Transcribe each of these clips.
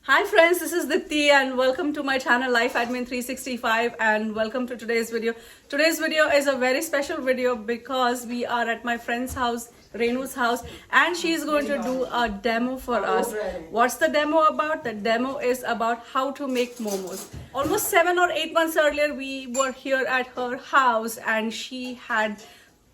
Hi friends, this is Dipti and welcome to my channel Life Admin 365 and welcome to today's video. Today's video is a very special video because we are at my friend's house, Renu's house, and she's going to do a demo for us. What's the demo about? The demo is about how to make momos. Almost 7 or 8 months earlier, we were here at her house and she had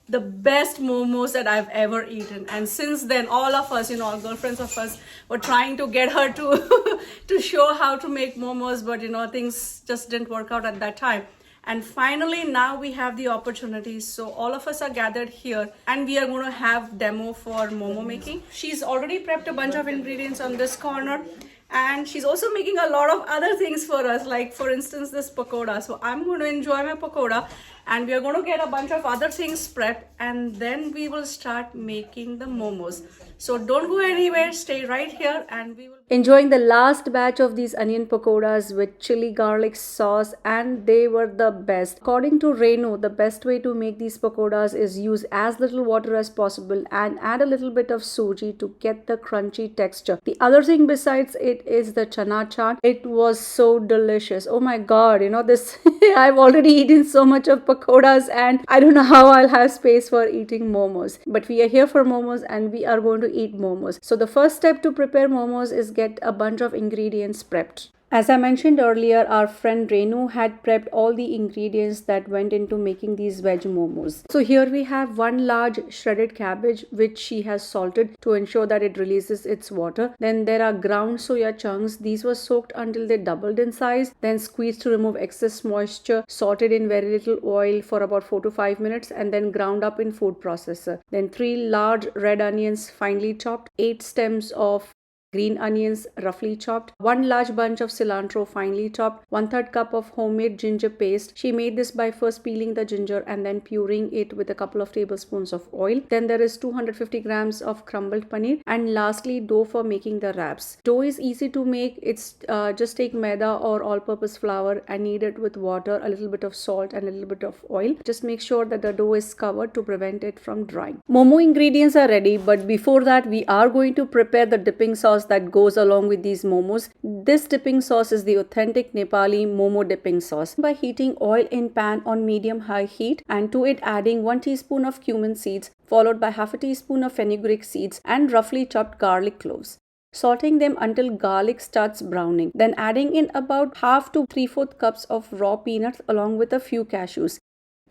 the best momos that I've ever eaten. And since then, all of us, all girlfriends of us were trying to get her to to show how to make momos, but things just didn't work out at that time. And finally, now we have the opportunity. So all of us are gathered here and we are going to have demo for momo making. She's already prepped a bunch of ingredients on this corner. And she's also making a lot of other things for us, like for instance this pakoda. So I'm going to enjoy my pakoda and we are going to get a bunch of other things prepped and then we will start making the momos. So don't go anywhere, stay right here and we will enjoying the last batch of these onion pakodas with chili garlic sauce, and they were the best. According to Renu, the best way to make these pakodas is use as little water as possible and add a little bit of suji to get the crunchy texture. The other thing besides it is the chana chaat. It was so delicious. Oh my god, this I've already eaten so much of pakodas and I don't know how I'll have space for eating momos. But we are here for momos and we are going to eat momos. So the first step to prepare momos is get a bunch of ingredients prepped. As I mentioned earlier, our friend Renu had prepped all the ingredients that went into making these veg momos. So here we have one large shredded cabbage which she has salted to ensure that it releases its water. Then there are ground soya chunks. These were soaked until they doubled in size, then squeezed to remove excess moisture, sauteed in very little oil for about 4 to 5 minutes and then ground up in food processor. Then 3 large red onions finely chopped, 8 stems of green onions roughly chopped, 1 large bunch of cilantro finely chopped, 1/3 cup of homemade ginger paste. She made this by first peeling the ginger and then pureeing it with a couple of tablespoons of oil. Then there is 250 grams of crumbled paneer, and lastly dough for making the wraps. Dough is easy to make. It's just take maida or all-purpose flour and knead it with water, a little bit of salt and a little bit of oil. Just make sure that the dough is covered to prevent it from drying. Momo ingredients are ready, but before that we are going to prepare the dipping sauce that goes along with these momos. This dipping sauce is the authentic Nepali momo dipping sauce. By heating oil in pan on medium-high heat and to it adding 1 teaspoon of cumin seeds followed by half a teaspoon of fenugreek seeds and roughly chopped garlic cloves. Sauteing them until garlic starts browning. Then adding in about half to 3/4 cups of raw peanuts along with a few cashews.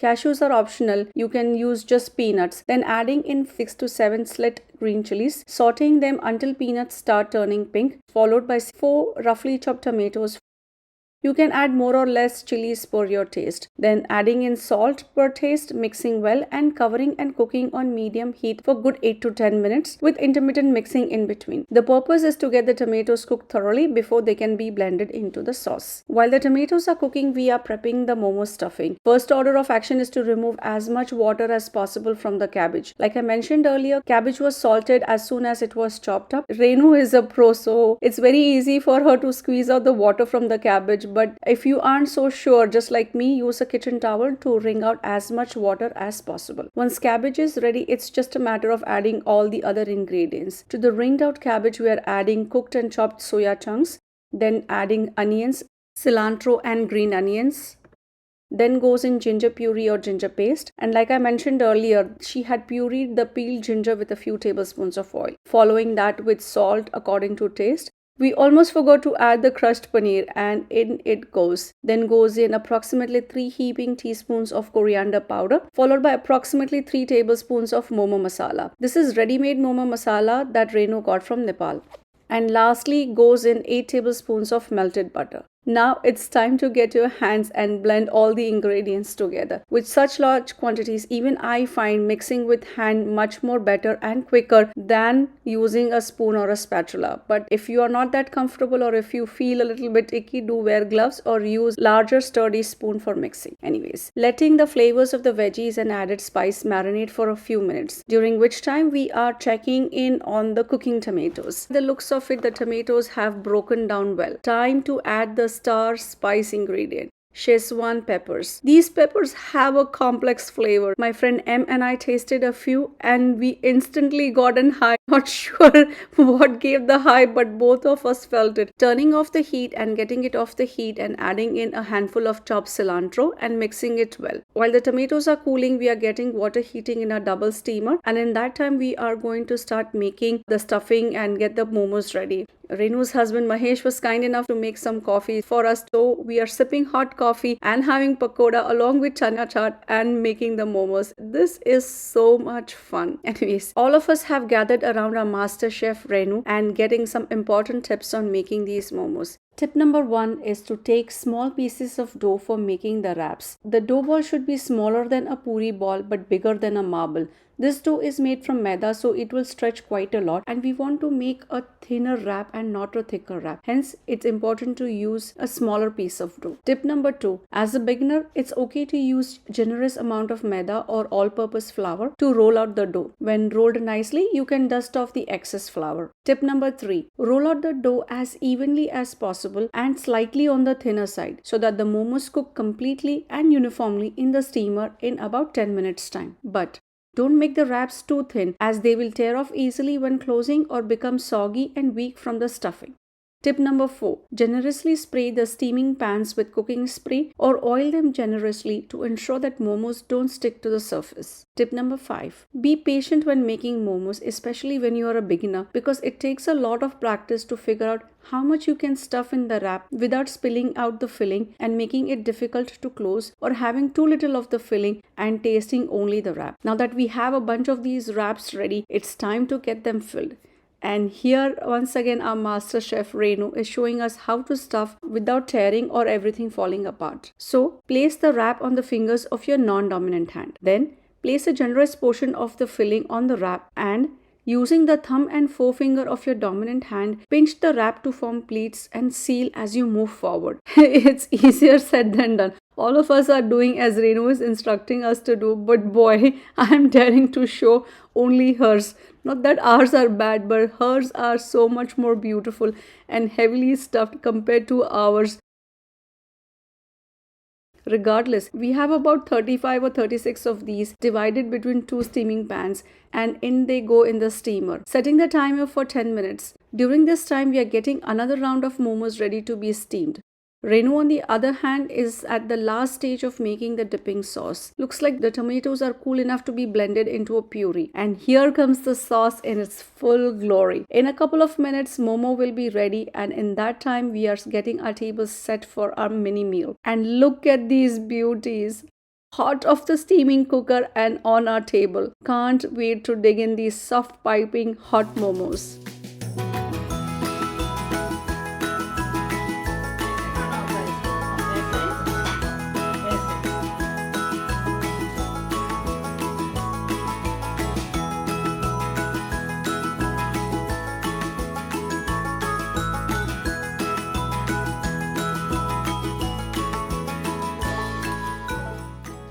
Cashews are optional, you can use just peanuts. Then adding in 6 to 7 slit green chilies, sauteing them until peanuts start turning pink, followed by 4 roughly chopped tomatoes. You can add more or less chilies per your taste. Then adding in salt per taste, mixing well and covering and cooking on medium heat for good 8 to 10 minutes with intermittent mixing in between. The purpose is to get the tomatoes cooked thoroughly before they can be blended into the sauce. While the tomatoes are cooking, we are prepping the momo stuffing. First order of action is to remove as much water as possible from the cabbage. Like I mentioned earlier, cabbage was salted as soon as it was chopped up. Renu is a pro, so it's very easy for her to squeeze out the water from the cabbage. But if you aren't so sure, just like me, use a kitchen towel to wring out as much water as possible. Once cabbage is ready, it's just a matter of adding all the other ingredients. To the wringed out cabbage, we are adding cooked and chopped soya chunks, then adding onions, cilantro and green onions. Then goes in ginger puree or ginger paste, and like I mentioned earlier, she had pureed the peeled ginger with a few tablespoons of oil. Following that with salt according to taste. We almost forgot to add the crushed paneer and in it goes. Then goes in approximately 3 heaping teaspoons of coriander powder followed by approximately 3 tablespoons of momo masala. This is ready-made momo masala that Renu got from Nepal. And lastly goes in 8 tablespoons of melted butter. Now it's time to get your hands and blend all the ingredients together. With such large quantities, even I find mixing with hand much more better and quicker than using a spoon or a spatula. But if you are not that comfortable or if you feel a little bit icky, do wear gloves or use larger sturdy spoon for mixing. Anyways, letting the flavors of the veggies and added spice marinate for a few minutes, during which time we are checking in on the cooking tomatoes. The looks of it, the tomatoes have broken down well. Time to add the star spice ingredient. Szechuan peppers. These peppers have a complex flavor. My friend M and I tasted a few and we instantly got an high. Not sure what gave the high, but both of us felt it. Turning off the heat and getting it off the heat and adding in a handful of chopped cilantro and mixing it well. While the tomatoes are cooling, we are getting water heating in a double steamer, and in that time we are going to start making the stuffing and get the momos ready. Renu's husband Mahesh was kind enough to make some coffee for us, so we are sipping hot coffee and having pakoda along with chana chaat and making the momos. This is so much fun. Anyways, all of us have gathered around our master chef Renu and getting some important tips on making these momos. Tip number 1 is to take small pieces of dough for making the wraps. The dough ball should be smaller than a puri ball but bigger than a marble. This dough is made from maida, so it will stretch quite a lot, and we want to make a thinner wrap and not a thicker wrap. Hence, it's important to use a smaller piece of dough. Tip number 2. As a beginner, it's okay to use generous amount of maida or all-purpose flour to roll out the dough. When rolled nicely, you can dust off the excess flour. Tip number 3. Roll out the dough as evenly as possible and slightly on the thinner side so that the momos cook completely and uniformly in the steamer in about 10 minutes time. But don't make the wraps too thin, as they will tear off easily when closing or become soggy and weak from the stuffing. Tip number 4. Generously spray the steaming pans with cooking spray or oil them generously to ensure that momos don't stick to the surface. Tip number 5. Be patient when making momos, especially when you are a beginner, because it takes a lot of practice to figure out how much you can stuff in the wrap without spilling out the filling and making it difficult to close, or having too little of the filling and tasting only the wrap. Now that we have a bunch of these wraps ready, it's time to get them filled. And here once again our master chef Renu is showing us how to stuff without tearing or everything falling apart. So place the wrap on the fingers of your non-dominant hand. Then place a generous portion of the filling on the wrap and using the thumb and forefinger of your dominant hand, pinch the wrap to form pleats and seal as you move forward. It's easier said than done. All of us are doing as Renu is instructing us to do, but boy, I am daring to show only hers. Not that ours are bad, but hers are so much more beautiful and heavily stuffed compared to ours. Regardless, we have about 35 or 36 of these divided between 2 steaming pans, and in they go in the steamer. Setting the timer for 10 minutes. During this time, we are getting another round of momos ready to be steamed. Renu, on the other hand, is at the last stage of making the dipping sauce. Looks like the tomatoes are cool enough to be blended into a puree. And here comes the sauce in its full glory. In a couple of minutes, Momo will be ready, and in that time, we are getting our tables set for our mini meal. And look at these beauties. Hot off the steaming cooker and on our table. Can't wait to dig in these soft piping hot momos.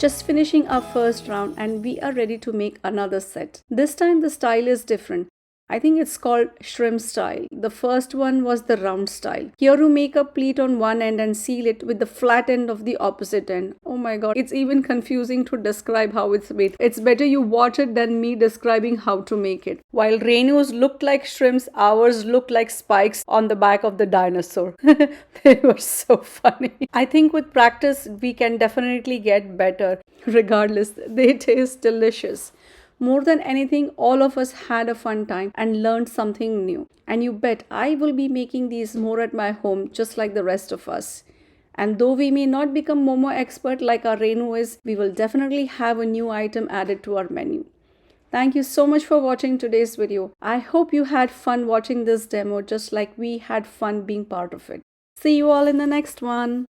Just finishing our first round and we are ready to make another set. This time the style is different. I think it's called shrimp style. The first one was the round style. Here you make a pleat on one end and seal it with the flat end of the opposite end. Oh my god, it's even confusing to describe how it's made. It's better you watch it than me describing how to make it. While Renu's looked like shrimps, ours looked like spikes on the back of the dinosaur. They were so funny. I think with practice we can definitely get better. Regardless, they taste delicious. More than anything, all of us had a fun time and learned something new. And you bet I will be making these more at my home just like the rest of us. And though we may not become Momo expert like our Renu is, we will definitely have a new item added to our menu. Thank you so much for watching today's video. I hope you had fun watching this demo just like we had fun being part of it. See you all in the next one.